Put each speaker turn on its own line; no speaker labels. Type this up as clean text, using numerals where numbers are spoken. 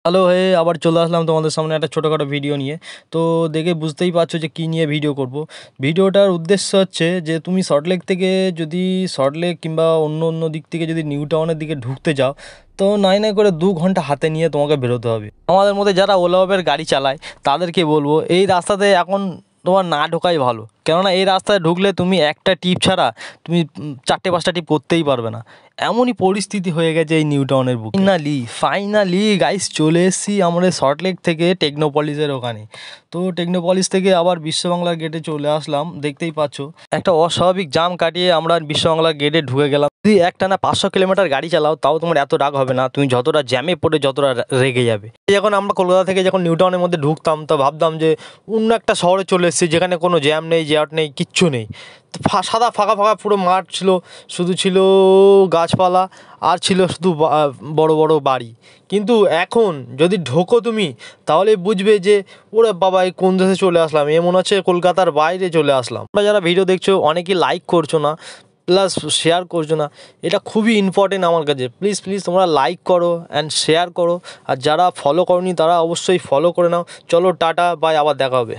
Hello আবার চলে আসলাম তোমাদের সামনে একটা ছোটোখাটো ভিডিও নিয়ে। তো দেখে বুঝতেই পারছো যে কী নিয়ে ভিডিও করব। ভিডিওটার উদ্দেশ্য হচ্ছে যে তুমি সল্টলেক থেকে যদি সল্টলেক কিংবা অন্য দিক থেকে যদি নিউ টাউনের দিকে ঢুকতে যাও, তো নাই করে 2 ঘন্টা হাতে নিয়ে তোমাকে বেরোতে হবে। আমাদের মধ্যে যারা ওলা উবের গাড়ি চালায় তাদেরকে বলবো এই রাস্তাতে এখন তোমার না ঢোকাই ভালো, কেননা এই রাস্তায় ঢুকলে তুমি একটা টিপ ছাড়া তুমি 4-5টা টিপ করতেই পারবে না। এমনই পরিস্থিতি হয়ে গেছে এই নিউ টাউনের বুকে। ফাইনালি গাইস চলে এসেছি আমরা সল্টলেক থেকে টেকনোপলিসের ওখানে। তো টেকনোপলিস থেকে আবার বিশ্ববাংলার গেটে চলে আসলাম। দেখতেই পাচ্ছ একটা অস্বাভাবিক জাম কাটিয়ে আমরা বিশ্ববাংলার গেটে ঢুকে গেলাম। যদি একটানা 500 কিলোমিটার গাড়ি চালাও তাও তোমার এত রাগ হবে না, তুমি যতটা জ্যামে পড়ে যতটা রেগে যাবে। যখন আমরা কলকাতা থেকে যখন নিউ টাউনের মধ্যে ঢুকতাম তো ভাবতাম যে অন্য একটা শহরে চলে এসেছি যেখানে কোনো জ্যাম নেই, জ্যাট নেই, কিচ্ছু নেই। সাদা ফাঁকা ফাঁকা পুরো মাঠ ছিল, শুধু ছিল গাছপালা আর ছিল শুধু বড় বড় বাড়ি। কিন্তু এখন যদি ঢোকো তুমি তাহলে বুঝবে যে ওরে বাবা এই কোন দেশে চলে আসলাম, এ মনে হচ্ছে কলকাতার বাইরে চলে আসলাম। তোমরা যারা ভিডিও দেখছো অনেকেই লাইক করছো না, প্লাস শেয়ার করছো না, এটা খুবই ইম্পর্টেন্ট আমার কাছে। প্লিজ তোমরা লাইক করো অ্যান্ড শেয়ার করো, আর যারা ফলো করোনি তারা অবশ্যই ফলো করে নাও। চলো টাটা বাই, আবার দেখা হবে।